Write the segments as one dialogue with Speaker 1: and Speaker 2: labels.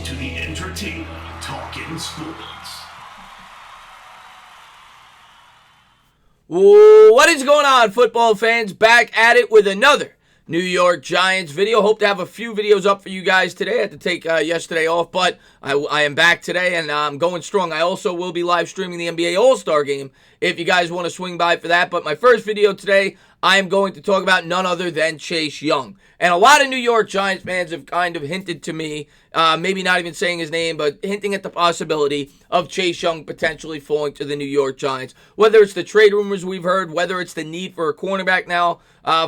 Speaker 1: to the entertainer talking sports.
Speaker 2: What is going on, football fans? Back at it with another New York Giants video. Hope to have a few videos up for you guys today. I had to take yesterday off, but I am back today, and I'm going strong. I also will be live streaming the NBA All-Star Game if you guys want to swing by for that. But my first video today, I am going to talk about none other than Chase Young. And a lot of New York Giants fans have kind of hinted to me, maybe not even saying his name, but hinting at the possibility of Chase Young potentially falling to the New York Giants. Whether it's the trade rumors we've heard, whether it's the need for a cornerback now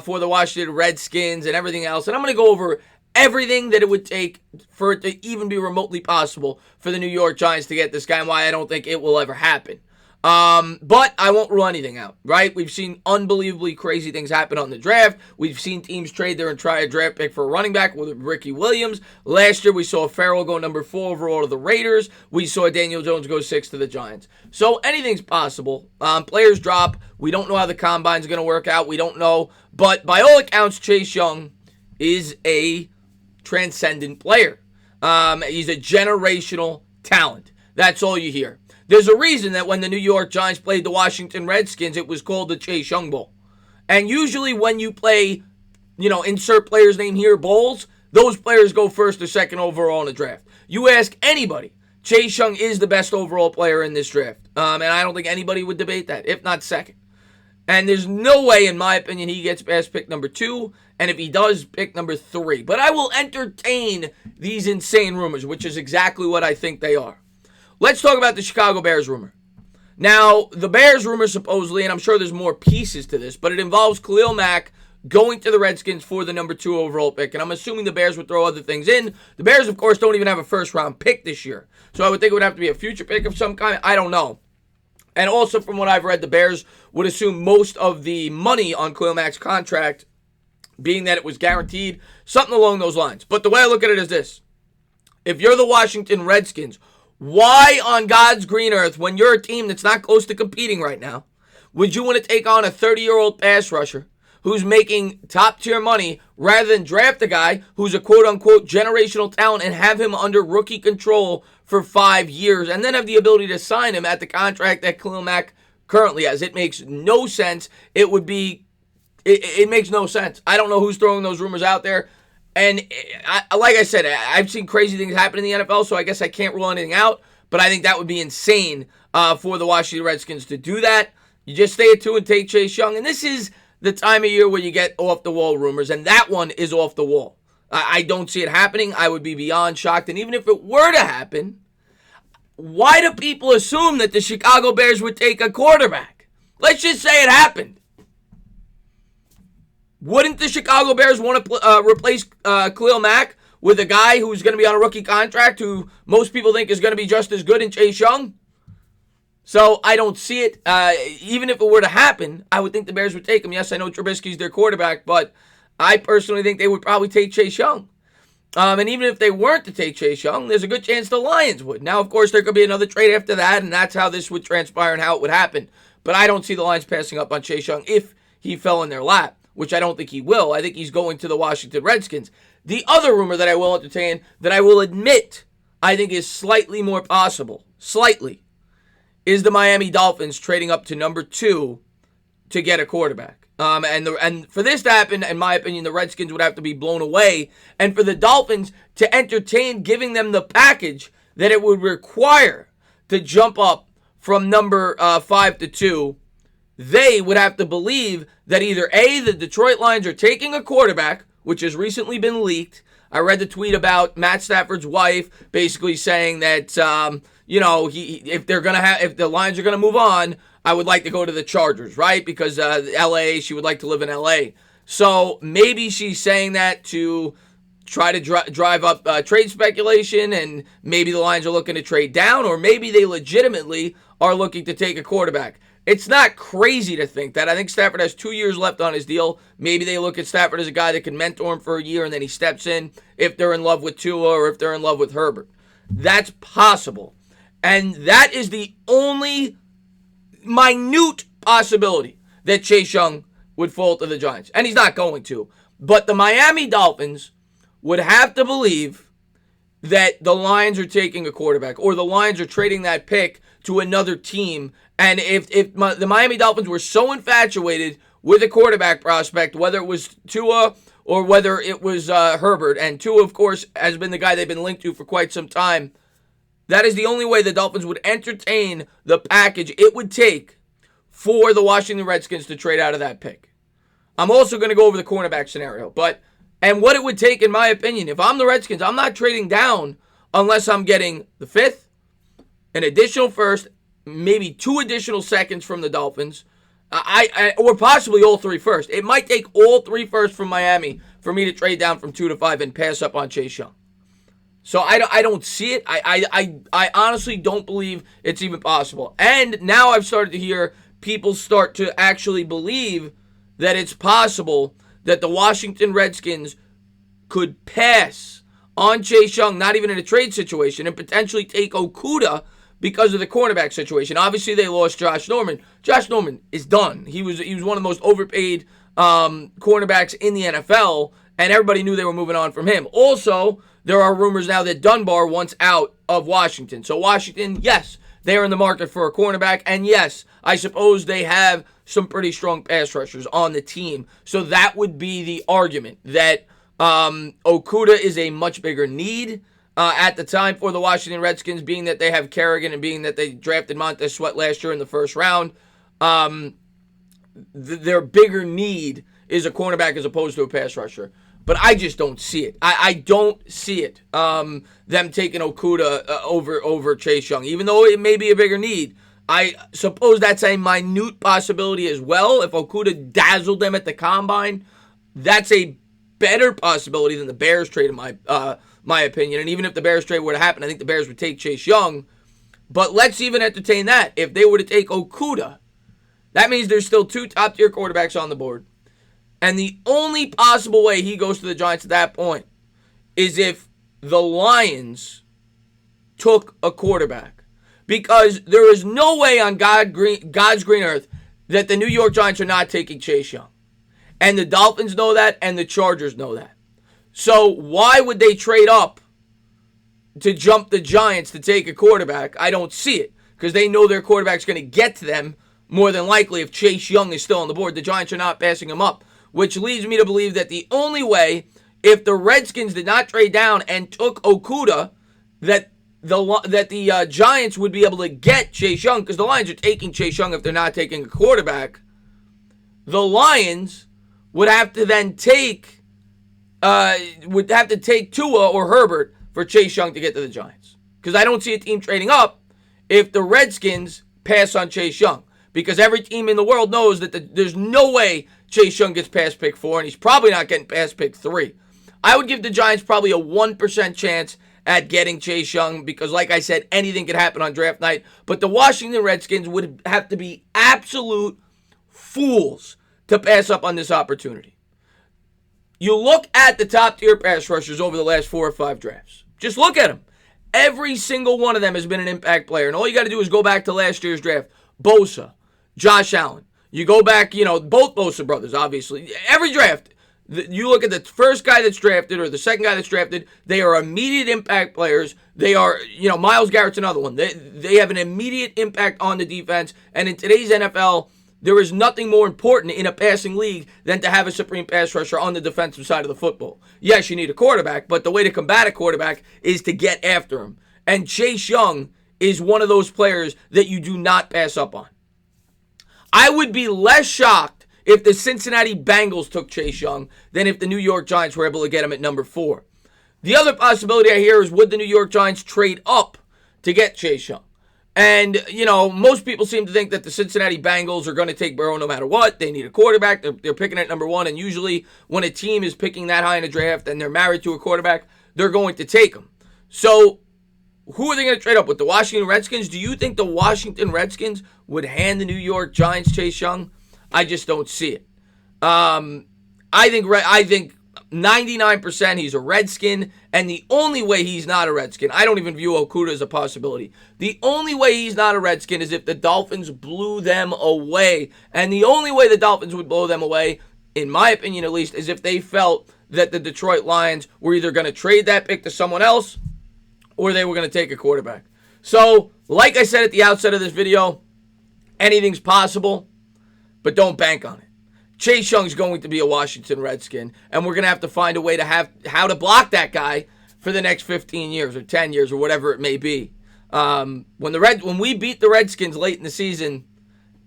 Speaker 2: for the Washington Redskins and everything else. And I'm going to go over everything that it would take for it to even be remotely possible for the New York Giants to get this guy and why I don't think it will ever happen. But I won't rule anything out, right? We've seen unbelievably crazy things happen on the draft. We've seen teams trade there and try a draft pick for a running back with Ricky Williams. Last year, we saw Farrell go number 4 overall to the Raiders. We saw Daniel Jones go 6 to the Giants. So anything's possible. Players drop. We don't know how the combine's going to work out. We don't know. But by all accounts, Chase Young is a transcendent player. He's a generational talent. That's all you hear. There's a reason that when the New York Giants played the Washington Redskins, it was called the Chase Young Bowl. And usually when you play, insert player's name here, bowls, those players go first or second overall in the draft. You ask anybody, Chase Young is the best overall player in this draft. And I don't think anybody would debate that, if not second. And there's no way, in my opinion, he gets past pick number 2. And if he does, pick number 3. But I will entertain these insane rumors, which is exactly what I think they are. Let's talk about the Chicago Bears rumor. Now, the Bears rumor supposedly, and I'm sure there's more pieces to this, but it involves Khalil Mack going to the Redskins for the number 2 overall pick, and I'm assuming the Bears would throw other things in. The Bears, of course, don't even have a first-round pick this year, so I would think it would have to be a future pick of some kind. I don't know. And also, from what I've read, the Bears would assume most of the money on Khalil Mack's contract, being that it was guaranteed, something along those lines. But the way I look at it is this. If you're the Washington Redskins, why on God's green earth, when you're a team that's not close to competing right now, would you want to take on a 30-year-old pass rusher who's making top-tier money rather than draft a guy who's a quote-unquote generational talent and have him under rookie control for 5 years and then have the ability to sign him at the contract that Khalil Mack currently has? It makes no sense. It makes no sense. I don't know who's throwing those rumors out there. And like I said, I've seen crazy things happen in the NFL, so I guess I can't rule anything out. But I think that would be insane for the Washington Redskins to do that. You just stay at 2 and take Chase Young. And this is the time of year where you get off-the-wall rumors, and that one is off the wall. I don't see it happening. I would be beyond shocked. And even if it were to happen, why do people assume that the Chicago Bears would take a quarterback? Let's just say it happened. Wouldn't the Chicago Bears want to replace Khalil Mack with a guy who's going to be on a rookie contract who most people think is going to be just as good in Chase Young? So I don't see it. Even if it were to happen, I would think the Bears would take him. Yes, I know Trubisky's their quarterback, but I personally think they would probably take Chase Young. And even if they weren't to take Chase Young, there's a good chance the Lions would. Now, of course, there could be another trade after that, and that's how this would transpire and how it would happen. But I don't see the Lions passing up on Chase Young if he fell in their lap, which I don't think he will. I think he's going to the Washington Redskins. The other rumor that I will entertain, that I will admit I think is slightly more possible, is the Miami Dolphins trading up to number 2 to get a quarterback. And for this to happen, in my opinion, the Redskins would have to be blown away. And for the Dolphins to entertain giving them the package that it would require to jump up from number 5 to 2, they would have to believe that either A, the Detroit Lions are taking a quarterback, which has recently been leaked. I read the tweet about Matt Stafford's wife basically saying that, if the Lions are going to move on, I would like to go to the Chargers, right? Because LA, she would like to live in LA. So maybe she's saying that to try to drive up trade speculation, and maybe the Lions are looking to trade down, or maybe they legitimately are looking to take a quarterback. It's not crazy to think that. I think Stafford has 2 years left on his deal. Maybe they look at Stafford as a guy that can mentor him for a year and then he steps in if they're in love with Tua or if they're in love with Herbert. That's possible. And that is the only minute possibility that Chase Young would fall to the Giants. And he's not going to. But the Miami Dolphins would have to believe that the Lions are taking a quarterback or the Lions are trading that pick to another team. And if the Miami Dolphins were so infatuated with a quarterback prospect, whether it was Tua or whether it was Herbert, and Tua, of course, has been the guy they've been linked to for quite some time, that is the only way the Dolphins would entertain the package it would take for the Washington Redskins to trade out of that pick. I'm also going to go over the cornerback scenario, and what it would take, in my opinion. If I'm the Redskins, I'm not trading down unless I'm getting the 5th, an additional first, maybe 2 additional seconds from the Dolphins, or possibly all 3 first. It might take all 3 first from Miami for me to trade down from 2 to 5 and pass up on Chase Young. So I don't see it. I honestly don't believe it's even possible. And now I've started to hear people start to actually believe that it's possible that the Washington Redskins could pass on Chase Young, not even in a trade situation, and potentially take Okudah because of the cornerback situation. Obviously, they lost Josh Norman. Josh Norman is done. He was one of the most overpaid cornerbacks in the NFL, and everybody knew they were moving on from him. Also, there are rumors now that Dunbar wants out of Washington. So Washington, yes, they are in the market for a cornerback, and yes, I suppose they have some pretty strong pass rushers on the team. So that would be the argument, that Okudah is a much bigger need at the time for the Washington Redskins, being that they have Kerrigan and being that they drafted Montez Sweat last year in the first round. Their bigger need is a cornerback as opposed to a pass rusher. But I just don't see it. I don't see it. Them taking Okudah over Chase Young, even though it may be a bigger need. I suppose that's a minute possibility as well. If Okudah dazzled them at the combine, that's a better possibility than the Bears trade, in my opinion. And even if the Bears trade were to happen, I think the Bears would take Chase Young. But let's even entertain that. If they were to take Okudah, that means there's still 2 top-tier quarterbacks on the board. And the only possible way he goes to the Giants at that point is if the Lions took a quarterback. Because there is no way on God's green earth that the New York Giants are not taking Chase Young. And the Dolphins know that, and the Chargers know that. So why would they trade up to jump the Giants to take a quarterback? I don't see it, because they know their quarterback's going to get to them more than likely if Chase Young is still on the board. The Giants are not passing him up, which leads me to believe that the only way, if the Redskins did not trade down and took Okudah, that the Giants would be able to get Chase Young, because the Lions are taking Chase Young if they're not taking a quarterback. The Lions would have to then take Tua or Herbert for Chase Young to get to the Giants. Because I don't see a team trading up if the Redskins pass on Chase Young. Because every team in the world knows that there's no way Chase Young gets past pick 4, and he's probably not getting past pick 3. I would give the Giants probably a 1% chance at getting Chase Young, because like I said, anything could happen on draft night. But the Washington Redskins would have to be absolute fools to pass up on this opportunity. You look at the top tier pass rushers over the last 4 or 5 drafts. Just look at them. Every single one of them has been an impact player. And all you got to do is go back to last year's draft. Bosa, Josh Allen. You go back, both Bosa brothers, obviously. Every draft, you look at the first guy that's drafted or the second guy that's drafted, they are immediate impact players. They are, Myles Garrett's another one. They have an immediate impact on the defense. And in today's NFL, there is nothing more important in a passing league than to have a supreme pass rusher on the defensive side of the football. Yes, you need a quarterback, but the way to combat a quarterback is to get after him. And Chase Young is one of those players that you do not pass up on. I would be less shocked if the Cincinnati Bengals took Chase Young than if the New York Giants were able to get him at number 4. The other possibility I hear is, would the New York Giants trade up to get Chase Young? And, most people seem to think that the Cincinnati Bengals are going to take Burrow no matter what. They need a quarterback. They're picking at number 1. And usually when a team is picking that high in a draft and they're married to a quarterback, they're going to take him. So who are they going to trade up with? The Washington Redskins? Do you think the Washington Redskins would hand the New York Giants Chase Young? I just don't see it. I think 99% he's a Redskin, and the only way he's not a Redskin, I don't even view Okudah as a possibility. The only way he's not a Redskin is if the Dolphins blew them away. And the only way the Dolphins would blow them away, in my opinion at least, is if they felt that the Detroit Lions were either going to trade that pick to someone else or they were going to take a quarterback. So, like I said at the outset of this video, anything's possible, but don't bank on it. Chase Young's going to be a Washington Redskin, and we're going to have to find a way to have how to block that guy for the next 15 years or 10 years or whatever it may be. When we beat the Redskins late in the season,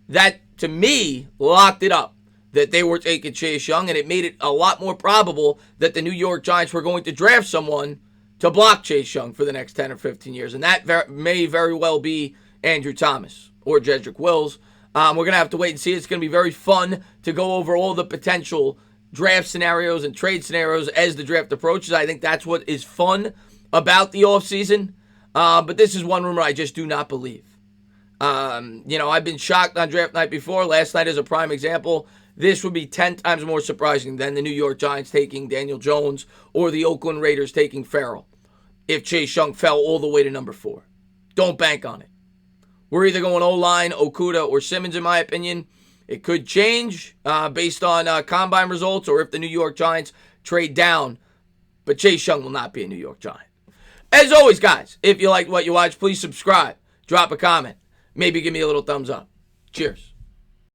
Speaker 2: that, to me, locked it up that they were taking Chase Young, and it made it a lot more probable that the New York Giants were going to draft someone to block Chase Young for the next 10 or 15 years, and that may very well be Andrew Thomas or Jedrick Wills. We're going to have to wait and see. It's going to be very fun to go over all the potential draft scenarios and trade scenarios as the draft approaches. I think that's what is fun about the offseason. But this is one rumor I just do not believe. I've been shocked on draft night before. Last night is a prime example. This would be 10 times more surprising than the New York Giants taking Daniel Jones or the Oakland Raiders taking Farrell if Chase Young fell all the way to number 4. Don't bank on it. We're either going O-line, Okudah, or Simmons, in my opinion. It could change based on combine results or if the New York Giants trade down. But Chase Young will not be a New York Giant. As always, guys, if you liked what you watched, please subscribe, drop a comment, maybe give me a little thumbs up. Cheers.